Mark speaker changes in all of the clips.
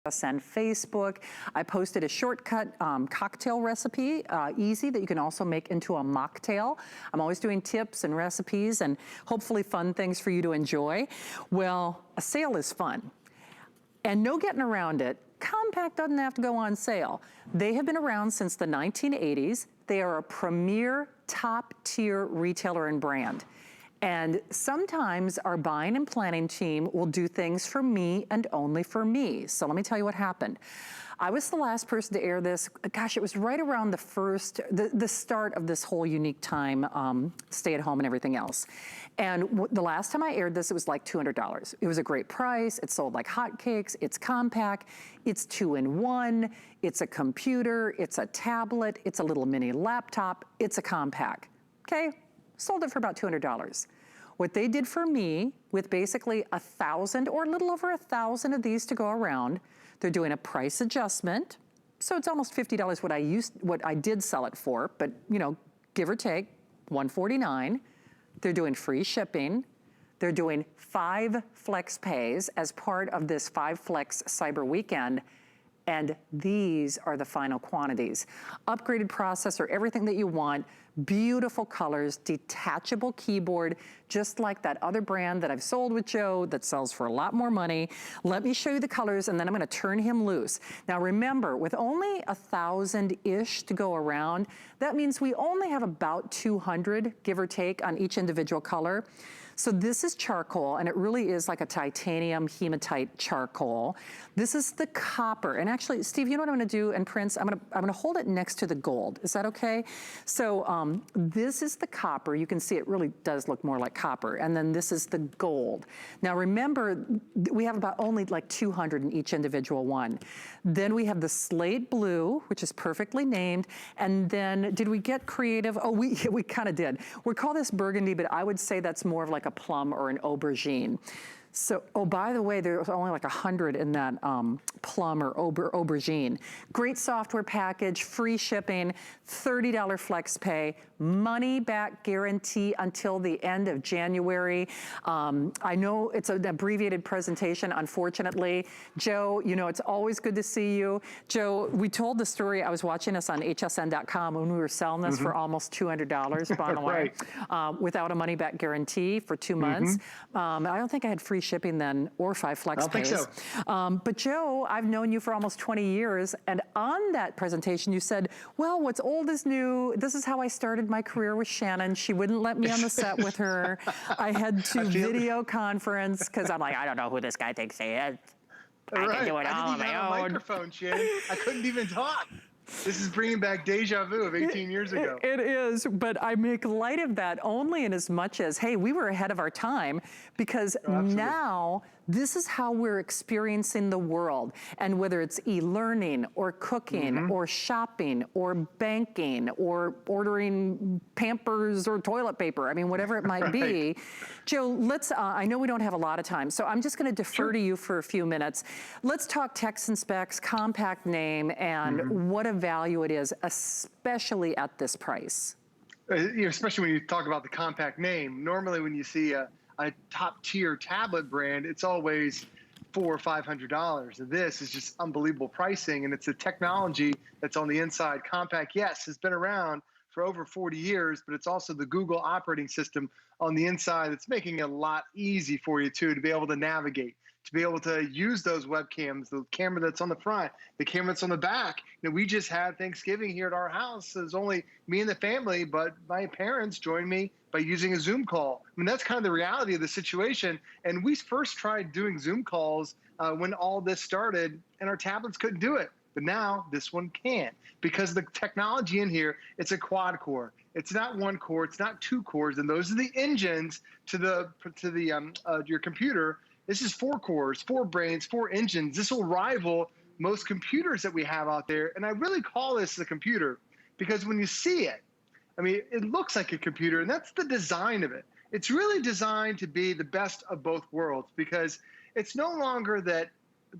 Speaker 1: and Facebook. I posted a shortcut cocktail recipe, easy, that you can also make into a mocktail. I'm always doing tips and recipes and hopefully fun things for you to enjoy. Well, a sale is fun. And no getting around it. Compaq doesn't have to go on sale. They have been around since the 1980s. They are a premier top-tier retailer and brand. And sometimes our buying and planning team will do things for me and only for me. So let me tell you what happened. I was the last person to air this. Gosh, it was right around the start of this whole unique time, stay at home and everything else. And the last time I aired this, it was like $200. It was a great price. It sold like hotcakes. It's Compaq. It's 2-in-1. It's a computer. It's a tablet. It's a little mini laptop. It's a Compaq. Okay? Sold it for about $200. What they did for me, with basically 1,000 or a little over 1,000 of these to go around, they're doing a price adjustment. So it's almost $50 what I did sell it for, but you know, give or take, $149. They're doing free shipping. They're doing 5 flex pays as part of this 5 flex cyber weekend. And these are the final quantities. Upgraded processor, everything that you want, beautiful colors, detachable keyboard, just like that other brand that I've sold with Joe that sells for a lot more money. Let me show you the colors and then I'm gonna turn him loose. Now remember, with only 1,000-ish to go around, that means we only have about 200, give or take, on each individual color. So this is charcoal, and it really is like a titanium hematite charcoal. This is the copper, and actually, Steve, you know what I'm gonna do, and Prince, I'm gonna hold it next to the gold. Is that okay? So this is the copper. You can see it really does look more like copper, and then this is the gold. Now remember, we have about only like 200 in each individual one. Then we have the slate blue, which is perfectly named, and then did we get creative? Oh, we kind of did. We call this burgundy, but I would say that's more of like a plum or an aubergine. So, oh, by the way, there's only like 100 in that plum or aubergine. Great software package, free shipping, $30 flex pay, money back guarantee until the end of January. I know it's an abbreviated presentation, unfortunately. Joe, you know, it's always good to see you. Joe, we told the story, I was watching us on hsn.com when we were selling this for almost $200, by the way, without a money back guarantee for 2 months. I don't think I had free shipping then or 5 flex pays. I don't think so. But Joe, I've known you for almost 20 years, and on that presentation you said, well, what's old is new. This is how I started my career with Shannon. She wouldn't let me on the set with her. I had to video conference because I'm like, I don't know who this guy thinks he is. I can do it all on my own. I didn't even have a microphone, Shannon. I couldn't even talk.
Speaker 2: This is bringing back deja vu of 18 years ago.
Speaker 1: It is, but I make light of that only in as much as, hey, we were ahead of our time, because now this is how we're experiencing the world. And whether it's e-learning or cooking or shopping or banking or ordering Pampers or toilet paper, I mean, whatever it might be. Joe, let's, I know we don't have a lot of time, so I'm just gonna defer to you for a few minutes. Let's talk text and specs, Compaq name, and what a value it is, especially at this price.
Speaker 2: Especially when you talk about the Compaq name. Normally when you see a top tier tablet brand, it's always $400 or $500. This is just unbelievable pricing, and it's a technology that's on the inside. Compaq, yes, has been around for over 40 years, but it's also the Google operating system on the inside that's making it a lot easy for you too, to be able to navigate, to be able to use those webcams, the camera that's on the front, the camera that's on the back. You know, we just had Thanksgiving here at our house. It was only me and the family, but my parents joined me by using a Zoom call. I mean, that's kind of the reality of the situation. And we first tried doing Zoom calls when all this started, and our tablets couldn't do it. But now this one can, because the technology in here, it's a quad core. It's not 1 core, it's not 2 cores, and those are the engines to your computer. This is 4 cores, 4 brains, 4 engines. This will rival most computers that we have out there. And I really call this a computer because when you see it, I mean, it looks like a computer, and that's the design of it. It's really designed to be the best of both worlds, because it's no longer that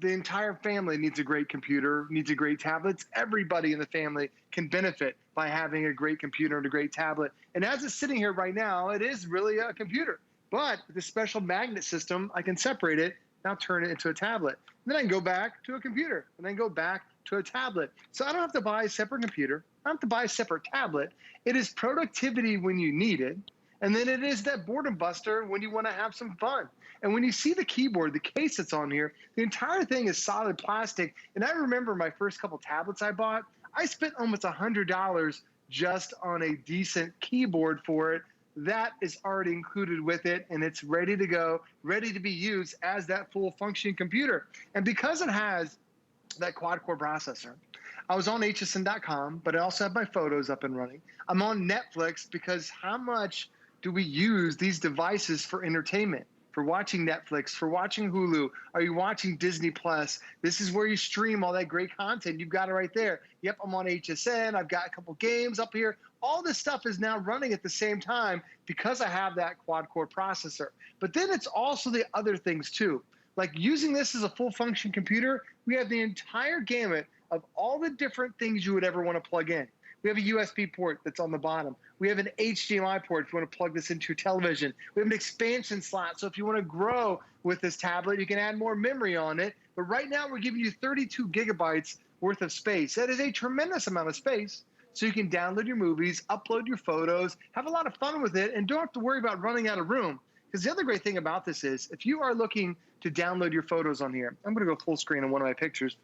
Speaker 2: the entire family needs a great computer, needs a great tablet. Everybody in the family can benefit by having a great computer and a great tablet. And as it's sitting here right now, it is really a computer. But with this special magnet system, I can separate it now turn it into a tablet. And then I can go back to a computer and then go back to a tablet. So I don't have to buy a separate computer. I don't have to buy a separate tablet. It is productivity when you need it. And then it is that boredom buster when you want to have some fun. And when you see the keyboard, the case that's on here, the entire thing is solid plastic. And I remember my first couple tablets I bought, I spent almost $100 just on a decent keyboard for it. That is already included with it, and it's ready to go, ready to be used as that full functioning computer. And because it has that quad-core processor, I was on hsn.com, but I also have my photos up and running. I'm on Netflix because how much do we use these devices for entertainment? For watching Netflix, for watching Hulu, are you watching Disney Plus? This is where you stream all that great content. You've got it right there. Yep, I'm on HSN. I've got a couple games up here. All this stuff is now running at the same time because I have that quad-core processor. But then it's also the other things too. Like using this as a full function computer, we have the entire gamut of all the different things you would ever want to plug in. We have a USB port that's on the bottom. We have an HDMI port if you want to plug this into your television. We have an expansion slot, so if you want to grow with this tablet, you can add more memory on it. But right now, we're giving you 32 gigabytes worth of space. That is a tremendous amount of space, so you can download your movies, upload your photos, have a lot of fun with it, and don't have to worry about running out of room. Because the other great thing about this is, if you are looking to download your photos on here, I'm going to go full screen on one of my pictures.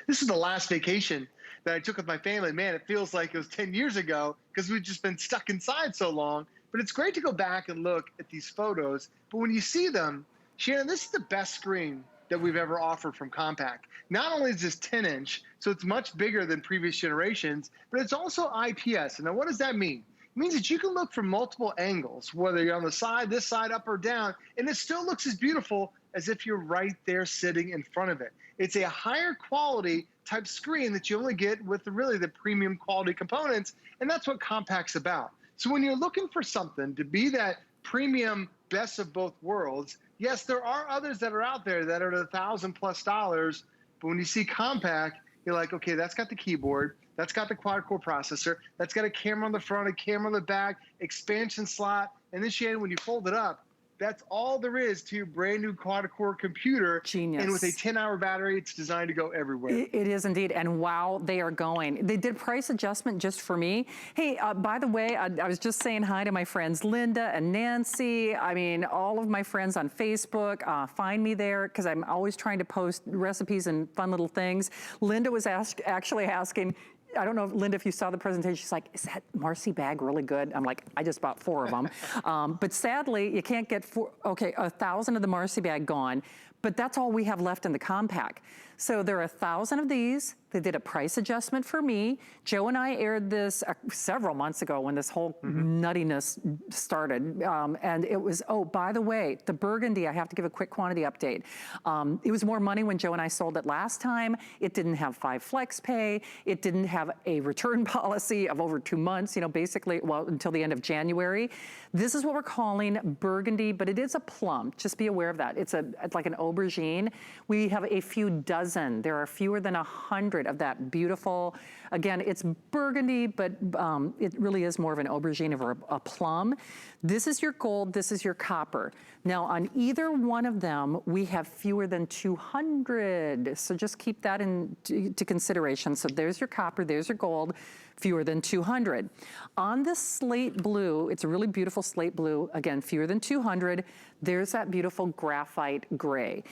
Speaker 2: This is the last vacation that I took with my family. Man, it feels like it was 10 years ago because we've just been stuck inside so long. But it's great to go back and look at these photos. But when you see them, Shannon, this is the best screen that we've ever offered from Compaq. Not only is this 10-inch, so it's much bigger than previous generations, but it's also IPS. And now what does that mean? It means that you can look from multiple angles, whether you're on the side, this side, up or down, and it still looks as beautiful as if you're right there sitting in front of it. It's a higher quality type screen that you only get with the premium quality components, and that's what Compaq's about. So when you're looking for something to be that premium best of both worlds, yes, there are others that are out there that are $1,000+, but when you see Compaq, you're like, okay, that's got the keyboard, that's got the quad-core processor, that's got a camera on the front, a camera on the back, expansion slot, and then Shannon, when you fold it up, that's all there is to your brand new quad-core computer.
Speaker 1: Genius.
Speaker 2: And with a 10-hour battery, it's designed to go everywhere.
Speaker 1: It is indeed, and wow, they are going. They did price adjustment just for me. Hey, by the way, I was just saying hi to my friends Linda and Nancy. I mean, all of my friends on Facebook. Find me there because I'm always trying to post recipes and fun little things. Linda was actually asking, I don't know, Linda, if you saw the presentation, she's like, is that Marcy bag really good? I'm like, I just bought 4 of them. But sadly, you can't get 4, okay, 1,000 of the Marcy bag gone, but that's all we have left in the Compaq. So there are 1,000 of these. They did a price adjustment for me. Joe and I aired this several months ago when this whole nuttiness started. And it was, oh, by the way, the burgundy, I have to give a quick quantity update. It was more money when Joe and I sold it last time. It didn't have 5 flex pay. It didn't have a return policy of over 2 months, basically, well, until the end of January. This is what we're calling burgundy, but it is a plum. Just be aware of that. It's like an aubergine. We have a few dozen. There are fewer than 100 of that beautiful, again, it's burgundy, but it really is more of an aubergine or a plum. This is your gold, this is your copper. Now on either one of them, we have fewer than 200. So just keep that into consideration. So there's your copper, there's your gold, fewer than 200. On the slate blue, it's a really beautiful slate blue, again, fewer than 200, there's that beautiful graphite gray.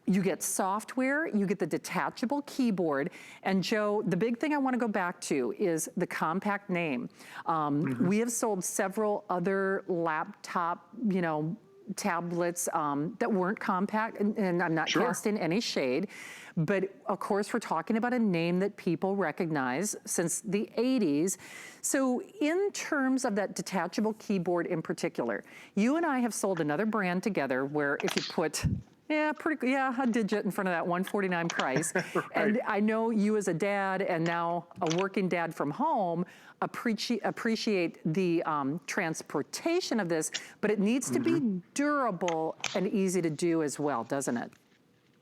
Speaker 1: You get software, you get the detachable keyboard, and Joe, the big thing I want to go back to is the Compaq name. We have sold several other laptop, tablets that weren't Compaq, and I'm not casting any shade, but of course we're talking about a name that people recognize since the 80s. So in terms of that detachable keyboard in particular, you and I have sold another brand together where if you put a digit in front of that $149 price. Right. And I know you as a dad and now a working dad from home appreciate the transportation of this, but it needs to be durable and easy to do as well, doesn't it?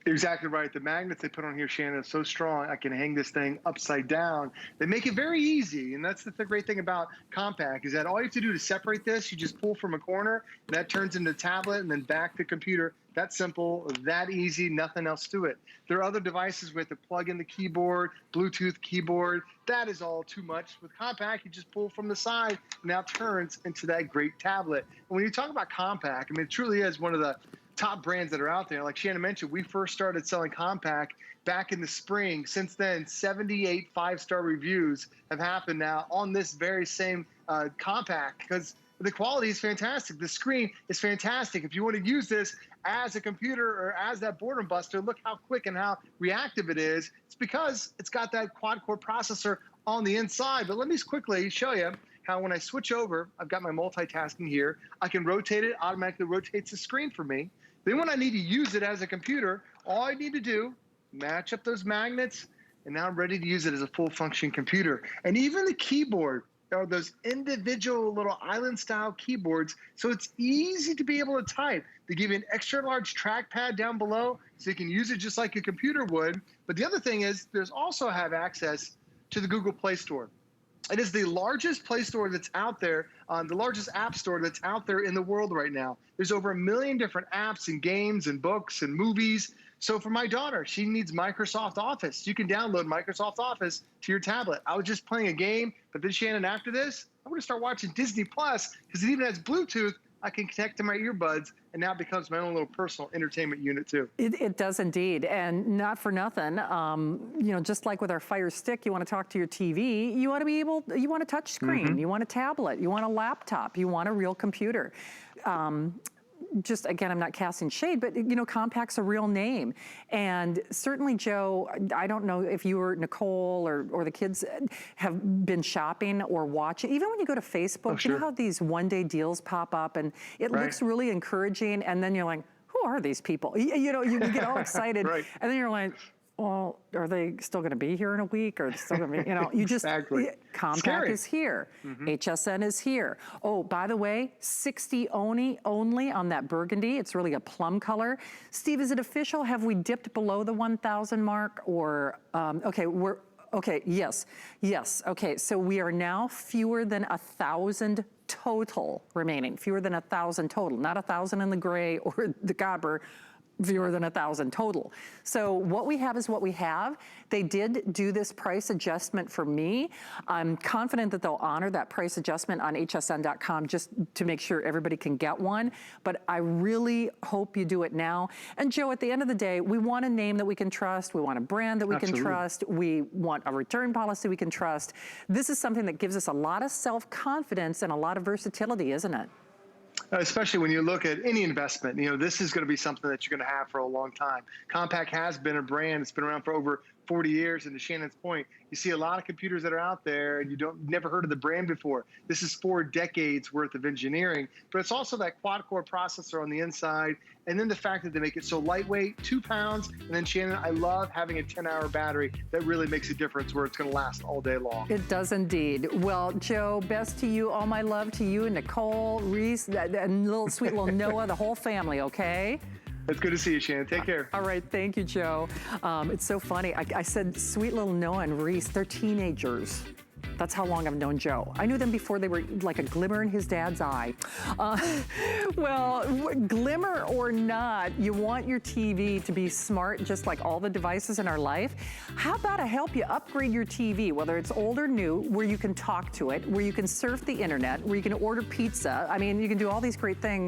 Speaker 2: You're exactly right. The magnets they put on here, Shannon, are so strong, I can hang this thing upside down. They make it very easy. And that's the great thing about Compaq is that all you have to do to separate this, you just pull from a corner, and that turns into a tablet and then back to computer. That simple, that easy, nothing else to it. There are other devices with to plug in the keyboard, Bluetooth keyboard. That is all too much. With Compaq, you just pull from the side, and now it turns into that great tablet. And when you talk about Compaq, I mean, it truly is one of the top brands that are out there. Like Shannon mentioned, we first started selling Compaq back in the spring. Since then, 78 five-star reviews have happened now on this very same Compaq because the quality is fantastic. The screen is fantastic. If you want to use this as a computer or as that boredom buster, look how quick and how reactive it is. It's because it's got that quad-core processor on the inside. But let me quickly show you how when I switch over, I've got my multitasking here. I can rotate it, automatically rotates the screen for me. Then when I need to use it as a computer, all I need to do, match up those magnets, and now I'm ready to use it as a full function computer. And even the keyboard, there are those individual little island style keyboards, so it's easy to be able to type. They give you an extra large trackpad down below, so you can use it just like a computer would. But the other thing is, there's also have access to the Google Play Store. It is the largest Play Store that's out there, the largest app store that's out there in the world right now. There's over 1 million different apps and games and books and movies. So for my daughter, she needs Microsoft Office. You can download Microsoft Office to your tablet. I was just playing a game, but then Shannon, after this, I'm gonna start watching Disney Plus because it even has Bluetooth. I can connect to my earbuds, and now it becomes my own little personal entertainment unit too.
Speaker 1: It does indeed, and not for nothing. You know, just like with our Fire Stick, you want to talk to your TV. You want to be able. You want a touch screen. You want a tablet. You want a laptop. You want a real computer. Just again, I'm not casting shade, but you know, Compaq's a real name. And certainly, Joe, I don't know if you or Nicole or the kids have been shopping or watching. Even when you go to Facebook, you know how these one-day deals pop up and it looks really encouraging, and then you're like, who are these people? You know, you get all excited, and then you're like, well, are they still going to be here in a week? Or are they still going to be, you know, you just, Compaq is here. HSN is here. Oh, by the way, 60 only on that burgundy. It's really a plum color. Steve, is it official? Have we dipped below the 1,000 mark? Or, okay, yes. Okay, so we are now fewer than 1,000 total remaining. Fewer than 1,000 total, not 1,000 in the gray or the copper. Fewer than 1,000 total. So what we have is what we have. They did do this price adjustment for me. I'm confident that they'll honor that price adjustment on hsn.com just to make sure everybody can get one. But I really hope you do it now. And Joe, at the end of the day, we want a name that we can trust. We want a brand that we can trust. We want a return policy we can trust. This is something that gives us a lot of self-confidence and a lot of versatility, isn't it?
Speaker 2: Especially when you look at any investment, you know, this is going to be something that you're going to have for a long time. Compaq has been a brand. It's been around for over 40 years. And to Shannon's point, you see a lot of computers that are out there and you never heard of the brand before. This is 4 decades worth of engineering, but it's also that quad-core processor on the inside. And then the fact that they make it so lightweight, 2 pounds. And then Shannon, I love having a 10-hour battery. That really makes a difference where it's going to last all day long.
Speaker 1: It does indeed. Well, Joe, best to you. All my love to you and Nicole, Reese, and little sweet little Noah, the whole family, okay?
Speaker 2: It's good to see you, Shannon. Take care.
Speaker 1: All right, thank you, Joe. It's so funny. I said sweet little Noah and Reese, they're teenagers. That's how long I've known Joe. I knew them before they were like a glimmer in his dad's eye. Well, glimmer or not, you want your TV to be smart just like all the devices in our life. How about I help you upgrade your TV, whether it's old or new, where you can talk to it, where you can surf the internet, where you can order pizza. I mean, you can do all these great things.